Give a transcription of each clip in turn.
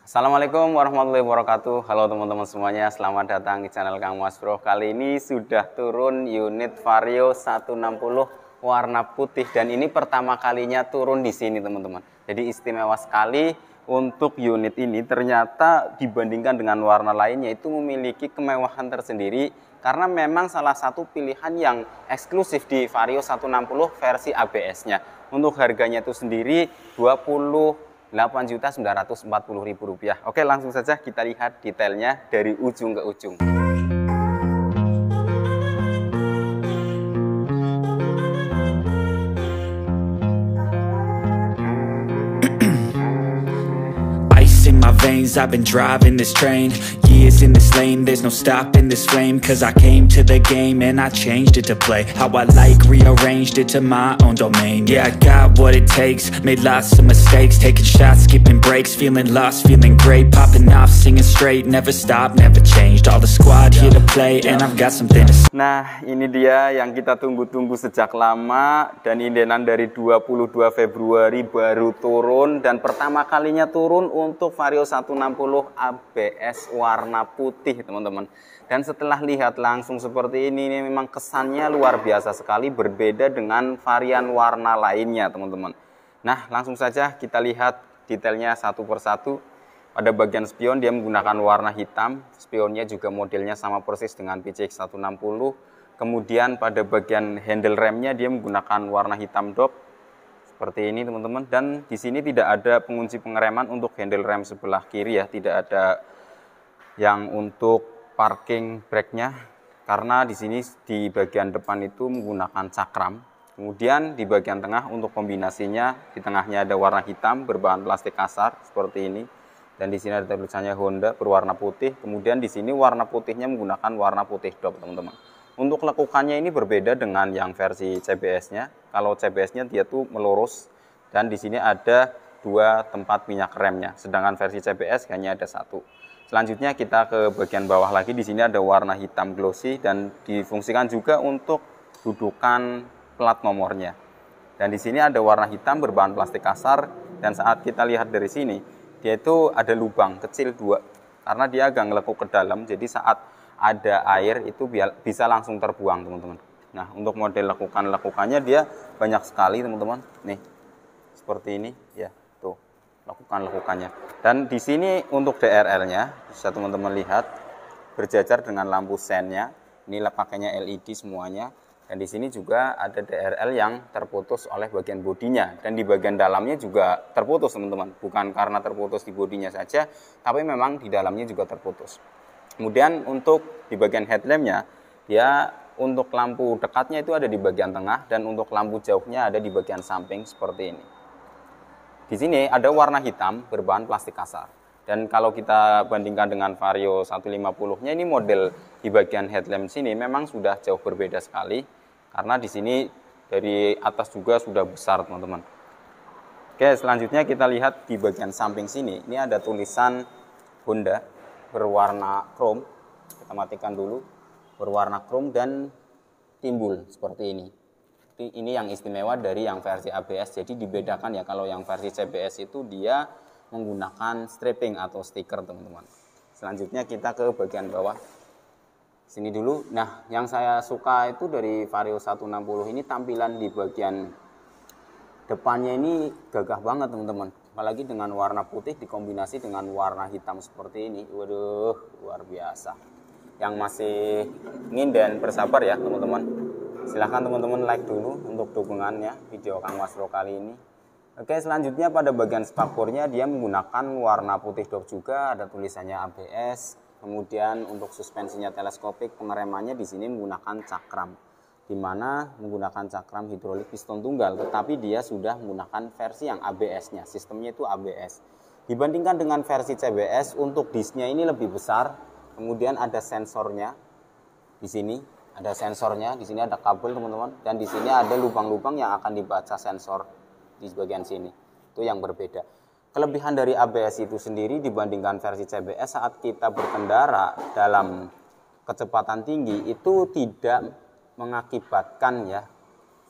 Assalamualaikum warahmatullahi wabarakatuh. Halo teman-teman semuanya, selamat datang di channel Kang Mas Bro. Kali ini sudah turun unit Vario 160 warna putih dan ini pertama kalinya turun di sini teman-teman. Jadi istimewa sekali untuk unit ini, ternyata dibandingkan dengan warna lainnya itu memiliki kemewahan tersendiri karena memang salah satu pilihan yang eksklusif di Vario 160 versi ABS-nya. Untuk harganya itu sendiri 8.940.000 rupiah. Oke, langsung saja kita lihat detailnya dari ujung ke ujung. Ice in my veins, I've been driving this train. Years in this lane, there's no stopping this flame. Cause I came to the game and I changed it to play how I like, rearranged it to my own domain. Yeah, I got what it takes, made lots of mistakes, taking shots, skipping breaks, feeling lost, feeling great, popping off, singing straight, never stopped, never changed. All the squad here to play and I've got something to say. Nah, ini dia yang kita tunggu-tunggu sejak lama dan indenan dari 22 Februari baru turun dan pertama kalinya turun untuk Vario 160 ABS warna putih, teman-teman. Dan setelah lihat langsung seperti ini memang kesannya luar biasa sekali, berbeda dengan varian warna lainnya, teman-teman. Nah, langsung saja kita lihat detailnya satu persatu. Pada bagian spion dia menggunakan warna hitam, spionnya juga modelnya sama persis dengan PCX 160. Kemudian pada bagian handle remnya dia menggunakan warna hitam dop seperti ini, teman-teman. Dan di sini tidak ada pengunci pengereman untuk handle rem sebelah kiri ya, tidak ada yang untuk parking brake-nya karena di sini di bagian depan itu menggunakan cakram. Kemudian di bagian tengah untuk kombinasinya, di tengahnya ada warna hitam berbahan plastik kasar seperti ini. Dan di sini ada tulisannya Honda berwarna putih. Kemudian di sini warna putihnya menggunakan warna putih dop, teman-teman. Untuk lekukannya ini berbeda dengan yang versi CBS-nya. Kalau CBS-nya dia tuh melurus dan di sini ada dua tempat minyak remnya. Sedangkan versi CBS hanya ada satu. Selanjutnya kita ke bagian bawah lagi. Di sini ada warna hitam glossy dan difungsikan juga untuk dudukan plat nomornya. Dan di sini ada warna hitam berbahan plastik kasar dan saat kita lihat dari sini dia itu ada lubang kecil dua karena dia agak ngelekuk ke dalam, jadi saat ada air itu bisa langsung terbuang, teman-teman. Nah, untuk model lekukannya dia banyak sekali, teman-teman. Nih seperti ini ya, tuh lekukannya. Dan di sini untuk DRL-nya bisa teman-teman lihat berjajar dengan lampu sennya. Ini pakainya LED semuanya. Dan di sini juga ada DRL yang terputus oleh bagian bodinya dan di bagian dalamnya juga terputus, teman-teman. Bukan karena terputus di bodinya saja, tapi memang di dalamnya juga terputus. Kemudian untuk di bagian headlampnya, ya untuk lampu dekatnya itu ada di bagian tengah dan untuk lampu jauhnya ada di bagian samping seperti ini. Di sini ada warna hitam berbahan plastik kasar. Dan kalau kita bandingkan dengan Vario 150-nya, ini model di bagian headlamp sini memang sudah jauh berbeda sekali. Karena di sini dari atas juga sudah besar, teman-teman. Oke, selanjutnya kita lihat di bagian samping sini. Ini ada tulisan Honda berwarna chrome. Kita matikan dulu. Berwarna chrome dan timbul seperti ini. Ini yang istimewa dari yang versi ABS. Jadi dibedakan ya, kalau yang versi CBS itu dia menggunakan striping atau stiker, teman-teman. Selanjutnya kita ke bagian bawah sini dulu. Nah, yang saya suka itu dari Vario 160 ini tampilan di bagian depannya ini gagah banget, teman-teman. Apalagi dengan warna putih dikombinasi dengan warna hitam seperti ini. Waduh, luar biasa. Yang masih ingin dan bersabar ya, teman-teman. Silahkan teman-teman like dulu untuk dukungannya video Kang Mas Bro kali ini. Oke, selanjutnya pada bagian spakbornya dia menggunakan warna putih dop juga, ada tulisannya ABS. Kemudian untuk suspensinya teleskopik, pengeremannya di sini menggunakan cakram, di mana menggunakan cakram hidrolik piston tunggal, tetapi dia sudah menggunakan versi yang ABS-nya, sistemnya itu ABS. Dibandingkan dengan versi CBS, untuk disknya ini lebih besar. Kemudian ada sensornya di sini, ada sensornya, di sini ada kabel, teman-teman, dan di sini ada lubang-lubang yang akan dibaca sensor. Di bagian sini itu yang berbeda. Kelebihan dari ABS itu sendiri dibandingkan versi CBS, saat kita berkendara dalam kecepatan tinggi itu tidak mengakibatkan ya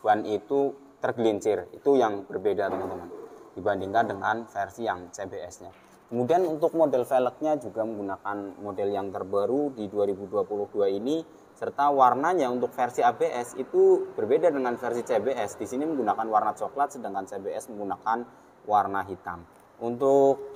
ban itu tergelincir. Itu yang berbeda, teman-teman, dibandingkan dengan versi yang CBS-nya. Kemudian untuk model velgnya juga menggunakan model yang terbaru di 2022 ini, serta warnanya untuk versi ABS itu berbeda dengan versi CBS. Di sini menggunakan warna coklat, sedangkan CBS menggunakan warna hitam. Untuk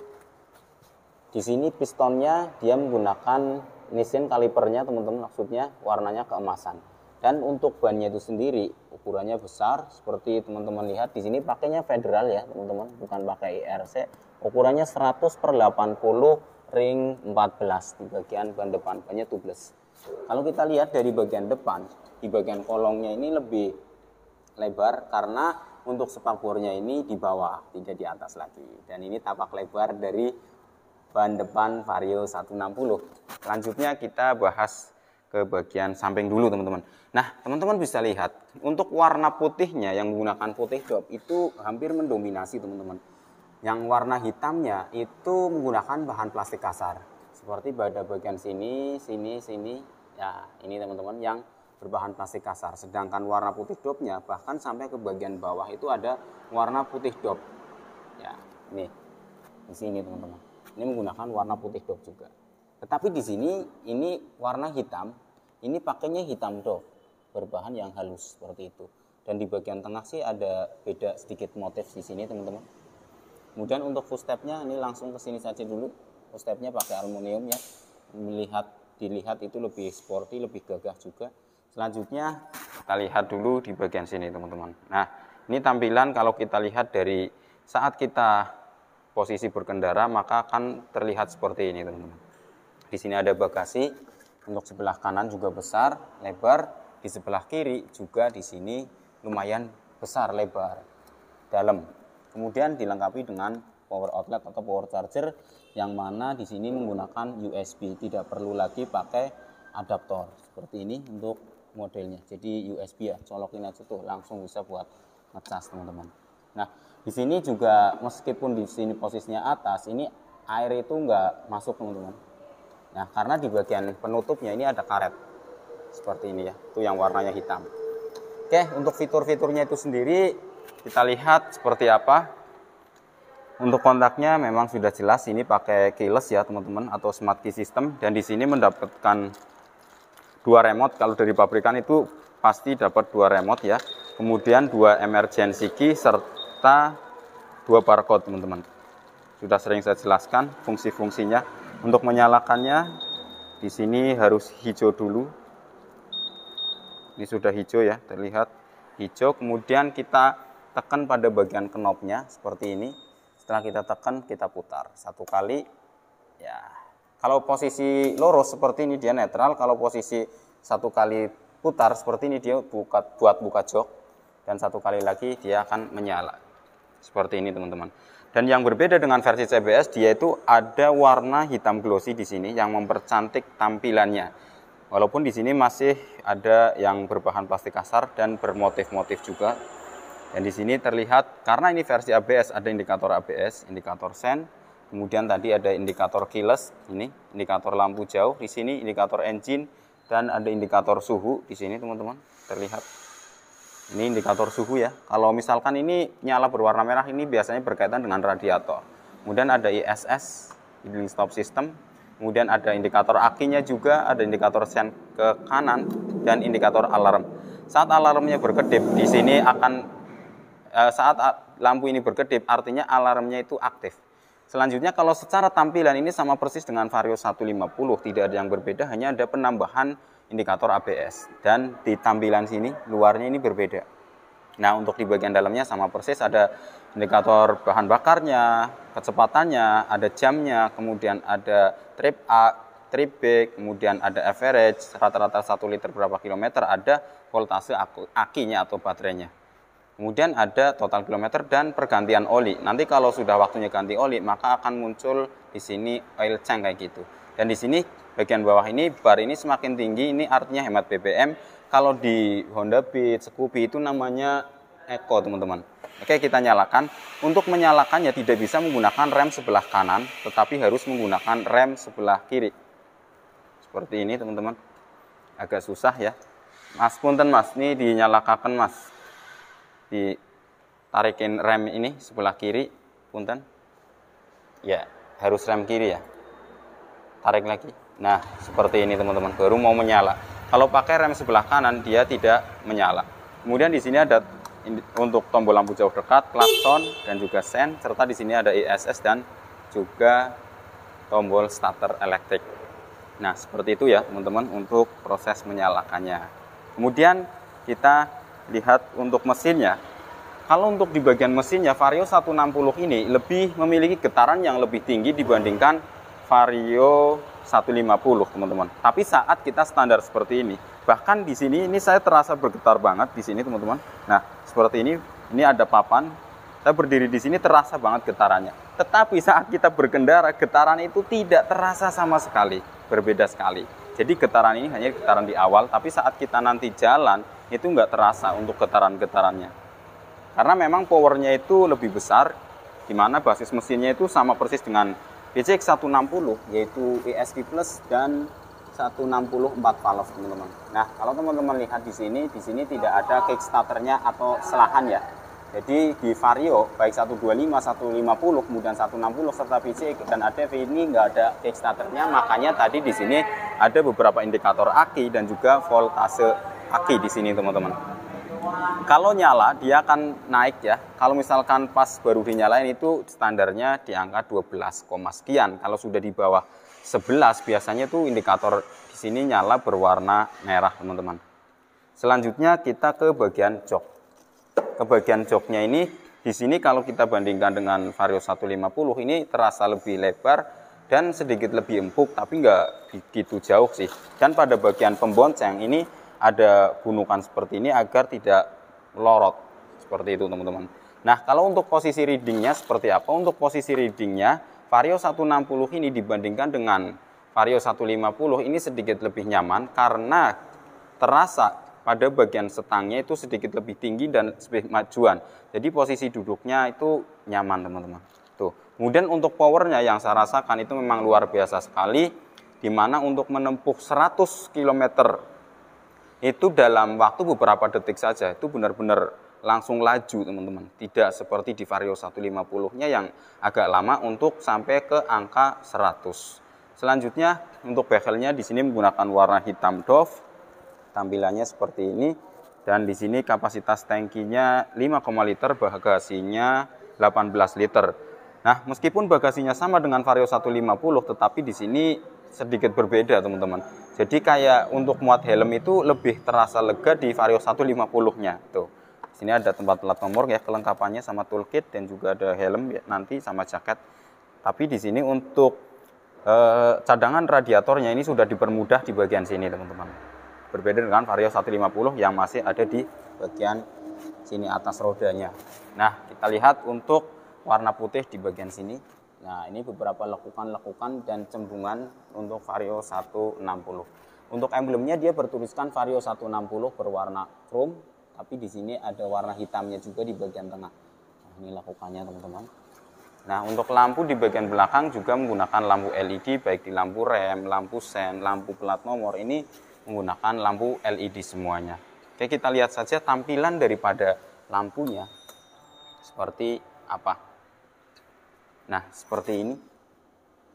di sini pistonnya dia menggunakan Nissin kalipernya teman-teman, maksudnya warnanya keemasan. Dan untuk bannya itu sendiri ukurannya besar, seperti teman-teman lihat di sini pakainya Federal ya teman-teman, bukan pakai IRC. Ukurannya 100/80 ring 14 di bagian ban depan, bannya tubeless. Kalau kita lihat dari bagian depan, di bagian kolongnya ini lebih lebar karena untuk spakbornya ini di bawah, tidak di atas lagi. Dan ini tapak lebar dari ban depan Vario 160. Selanjutnya kita bahas ke bagian samping dulu teman-teman. Nah teman-teman bisa lihat untuk warna putihnya yang menggunakan putih dop itu hampir mendominasi teman-teman. Yang warna hitamnya itu menggunakan bahan plastik kasar seperti pada bagian sini, sini ya, ini teman-teman yang berbahan plastik kasar. Sedangkan warna putih dopnya bahkan sampai ke bagian bawah itu ada warna putih dop ya, ini di sini teman-teman, ini menggunakan warna putih dop juga. Tetapi di sini ini warna hitam, ini pakainya hitam dop berbahan yang halus seperti itu. Dan di bagian tengah sih ada beda sedikit motif di sini teman-teman. Kemudian untuk footstepnya ini langsung ke sini saja dulu. Footstepnya pakai aluminium ya. Dilihat itu lebih sporty, lebih gagah juga. Selanjutnya kita lihat dulu di bagian sini teman-teman. Nah, ini tampilan kalau kita lihat dari saat kita posisi berkendara maka akan terlihat seperti ini teman-teman. Di sini ada bagasi, untuk sebelah kanan juga besar, lebar. Di sebelah kiri juga di sini lumayan besar, lebar, dalam. Kemudian dilengkapi dengan power outlet atau power charger yang mana di sini menggunakan USB, tidak perlu lagi pakai adaptor seperti ini untuk modelnya. Jadi USB ya, colokin aja tuh langsung bisa buat ngecas teman-teman. Nah, di sini juga meskipun di sini posisinya atas, ini air itu nggak masuk teman-teman. Nah, karena di bagian penutupnya ini ada karet seperti ini ya, itu yang warnanya hitam. Oke, untuk fitur-fiturnya itu sendiri kita lihat seperti apa. Untuk kontaknya memang sudah jelas, ini pakai keyless ya teman-teman atau smart key system, dan di sini mendapatkan dua remote. Kalau dari pabrikan itu pasti dapat dua remote ya. Kemudian dua emergency key serta dua barcode teman-teman. Sudah sering saya jelaskan fungsi-fungsinya. Untuk menyalakannya di sini harus hijau dulu. Ini sudah hijau ya, terlihat hijau. Kemudian kita tekan pada bagian knobnya seperti ini. Setelah kita tekan, kita putar satu kali. Ya, kalau posisi lurus seperti ini dia netral. Kalau posisi satu kali putar seperti ini dia buat buka jok. Dan satu kali lagi dia akan menyala. Seperti ini teman-teman. Dan yang berbeda dengan versi CBS, dia itu ada warna hitam glossy di sini yang mempercantik tampilannya. Walaupun di sini masih ada yang berbahan plastik kasar dan bermotif-motif juga. Dan di sini terlihat karena ini versi ABS, ada indikator ABS, indikator sen, kemudian tadi ada indikator keyless, ini indikator lampu jauh, di sini indikator engine dan ada indikator suhu di sini teman-teman, terlihat. Ini indikator suhu ya. Kalau misalkan ini nyala berwarna merah, ini biasanya berkaitan dengan radiator. Kemudian ada ISS, idling stop system. Kemudian ada indikator akinya juga, ada indikator sen ke kanan dan indikator alarm. Saat alarmnya berkedip, di sini akan saat lampu ini berkedip artinya alarmnya itu aktif. Selanjutnya kalau secara tampilan ini sama persis dengan Vario 150, tidak ada yang berbeda, hanya ada penambahan indikator ABS dan di tampilan sini luarnya ini berbeda. Nah, untuk di bagian dalamnya sama persis, ada indikator bahan bakarnya, kecepatannya, ada jamnya, kemudian ada trip A, trip B, kemudian ada average, rata-rata 1 liter berapa kilometer, ada voltase akinya atau baterainya. Kemudian ada total kilometer dan pergantian oli. Nanti kalau sudah waktunya ganti oli, maka akan muncul di sini oil change kayak gitu. Dan di sini bagian bawah ini bar ini semakin tinggi, ini artinya hemat BBM. Kalau di Honda Beat, Scoopy itu namanya Eco teman-teman. Oke, kita nyalakan. Untuk menyalakannya tidak bisa menggunakan rem sebelah kanan, tetapi harus menggunakan rem sebelah kiri. Seperti ini teman-teman. Agak susah ya. Mas punten mas, ini dinyalakan mas. Ditarikin rem ini sebelah kiri, punten. Ya, harus rem kiri ya. Tarik lagi. Nah, seperti ini teman-teman, baru mau menyala. Kalau pakai rem sebelah kanan dia tidak menyala. Kemudian di sini ada untuk tombol lampu jauh dekat, klakson dan juga sen, serta di sini ada ISS dan juga tombol starter elektrik. Nah, seperti itu ya teman-teman untuk proses menyalakannya. Kemudian kita lihat untuk mesinnya. Kalau untuk di bagian mesinnya, Vario 160 ini lebih memiliki getaran yang lebih tinggi dibandingkan Vario 150 teman-teman. Tapi saat kita standar seperti ini, bahkan di sini ini saya terasa bergetar banget di sini teman-teman. Nah, seperti ini ada papan. Saya berdiri di sini terasa banget getarannya. Tetapi saat kita berkendara, getaran itu tidak terasa sama sekali, berbeda sekali. Jadi getaran ini hanya getaran di awal, tapi saat kita nanti jalan itu nggak terasa untuk getaran-getarannya. Karena memang powernya itu lebih besar, di mana basis mesinnya itu sama persis dengan PCX 160, yaitu ESP Plus dan 160 4 valve teman-teman. Nah, kalau teman-teman lihat di sini tidak ada kickstarternya atau selahan ya. Jadi di Vario baik 125, 150, kemudian 160 serta PCX dan ADV ini nggak ada kickstarternya, makanya tadi di sini ada beberapa indikator aki dan juga voltase aki di sini teman-teman. Kalau nyala dia akan naik ya. Kalau misalkan pas baru dinyalain itu standarnya di angka 12, sekian. Kalau sudah di bawah 11 biasanya itu indikator di sini nyala berwarna merah teman-teman. Selanjutnya kita ke bagian jok. Ke bagian joknya ini di sini kalau kita bandingkan dengan Vario 150 ini terasa lebih lebar dan sedikit lebih empuk, tapi nggak begitu jauh sih. Dan pada bagian pembonceng ini ada gunukan seperti ini agar tidak melorot seperti itu teman-teman. Nah, kalau untuk posisi readingnya seperti apa? Untuk posisi readingnya Vario 160 ini dibandingkan dengan Vario 150 ini sedikit lebih nyaman karena terasa pada bagian setangnya itu sedikit lebih tinggi dan lebih majuan. Jadi posisi duduknya itu nyaman teman-teman. Tuh. Kemudian untuk powernya yang saya rasakan itu memang luar biasa sekali, di mana untuk menempuh 100 km itu dalam waktu beberapa detik saja, itu benar-benar langsung laju teman-teman. Tidak seperti di Vario 150-nya yang agak lama untuk sampai ke angka 100. Selanjutnya untuk bezelnya di sini menggunakan warna hitam doff. Tampilannya seperti ini. Dan di sini kapasitas tangkinya 5,5 liter, bagasinya 18 liter. Nah, meskipun bagasinya sama dengan Vario 150, tetapi di sini sedikit berbeda teman-teman. Jadi kayak untuk muat helm itu lebih terasa lega di Vario 150-nya. Tuh. Di sini ada tempat plat nomor ya, kelengkapannya sama toolkit dan juga ada helm ya, nanti sama jaket. Tapi di sini untuk cadangan radiatornya ini sudah dipermudah di bagian sini teman-teman. Berbeda dengan Vario 150 yang masih ada di bagian sini atas rodanya. Nah, kita lihat untuk warna putih di bagian sini. Nah, ini beberapa lekukan-lekukan dan cembungan untuk Vario 160. Untuk emblemnya dia bertuliskan Vario 160 berwarna chrome, tapi di sini ada warna hitamnya juga di bagian tengah. Nah, ini lekukannya teman-teman. Nah, untuk lampu di bagian belakang juga menggunakan lampu LED, baik di lampu rem, lampu sen, lampu plat nomor, ini menggunakan lampu LED semuanya. Oke, kita lihat saja tampilan daripada lampunya seperti apa. Nah, seperti ini.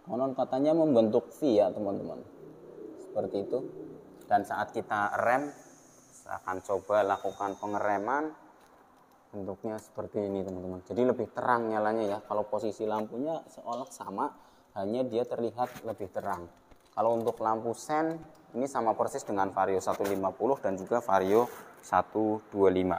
Konon katanya membentuk V ya teman-teman. Seperti itu. Dan saat kita rem, saya akan coba lakukan pengereman. Bentuknya seperti ini teman-teman. Jadi lebih terang nyalanya ya. Kalau posisi lampunya seolah sama, hanya dia terlihat lebih terang. Kalau untuk lampu sen, ini sama persis dengan Vario 150 dan juga Vario 125.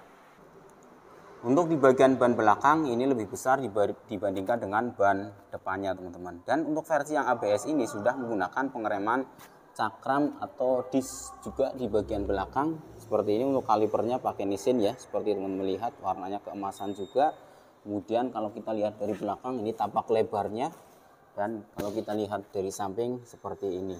Untuk di bagian ban belakang ini lebih besar dibandingkan dengan ban depannya teman-teman. Dan untuk versi yang ABS ini sudah menggunakan pengereman cakram atau disc juga di bagian belakang. Seperti ini untuk kalipernya pakai Nissin ya. Seperti teman-teman melihat warnanya keemasan juga. Kemudian kalau kita lihat dari belakang ini tapak lebarnya. Dan kalau kita lihat dari samping seperti ini.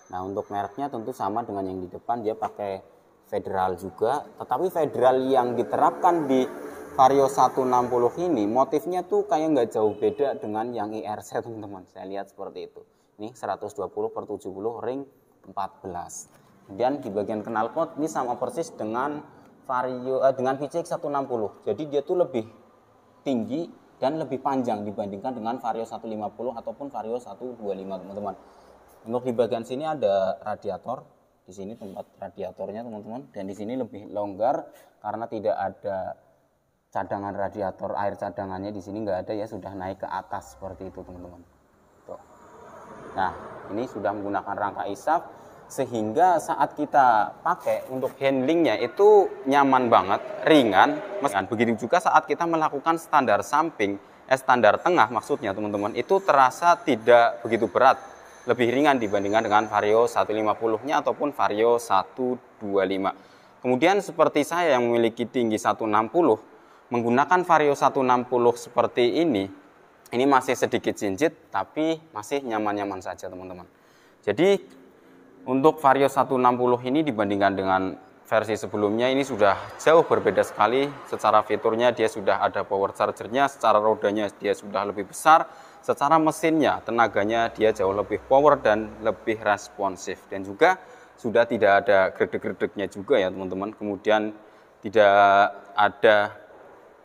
Nah, untuk mereknya tentu sama dengan yang di depan, dia pakai Federal juga, tetapi Federal yang diterapkan di Vario 160 ini motifnya tuh kayak nggak jauh beda dengan yang IRC teman-teman. Saya lihat seperti itu. Ini 120/70 ring 14. Kemudian di bagian knalpot ini sama persis dengan Vario dengan VCX 160. Jadi dia tuh lebih tinggi dan lebih panjang dibandingkan dengan Vario 150 ataupun Vario 125 teman-teman. Untuk di bagian sini ada radiator, di sini tempat radiatornya teman-teman, dan di sini lebih longgar karena tidak ada cadangan radiator, air cadangannya di sini nggak ada ya, sudah naik ke atas seperti itu teman-teman. Tuh. Nah, ini sudah menggunakan rangka ISAF sehingga saat kita pakai untuk handlingnya itu nyaman banget, ringan. Begitu juga saat kita melakukan standar samping, standar tengah maksudnya teman-teman, itu terasa tidak begitu berat, lebih ringan dibandingkan dengan Vario 150-nya ataupun Vario 125. Kemudian seperti saya yang memiliki tinggi 160, menggunakan Vario 160 seperti ini masih sedikit jinjit tapi masih nyaman-nyaman saja teman-teman. Jadi untuk Vario 160 ini dibandingkan dengan versi sebelumnya ini sudah jauh berbeda sekali. Secara fiturnya dia sudah ada power chargernya, secara rodanya dia sudah lebih besar, secara mesinnya tenaganya dia jauh lebih power dan lebih responsif, dan juga sudah tidak ada gredek-gredeknya juga ya teman-teman. Kemudian tidak ada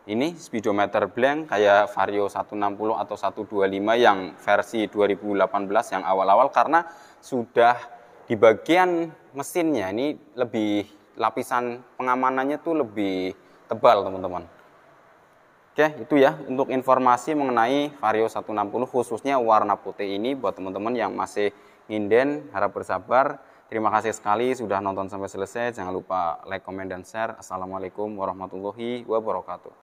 ini speedometer blank kayak Vario 160 atau 125 yang versi 2018 yang awal-awal, karena sudah di bagian mesinnya ini lebih, lapisan pengamanannya tuh lebih tebal teman-teman. Oke, itu ya untuk informasi mengenai Vario 160 khususnya warna putih ini. Buat teman-teman yang masih nginden, harap bersabar. Terima kasih sekali sudah nonton sampai selesai. Jangan lupa like, comment, dan share. Assalamualaikum warahmatullahi wabarakatuh.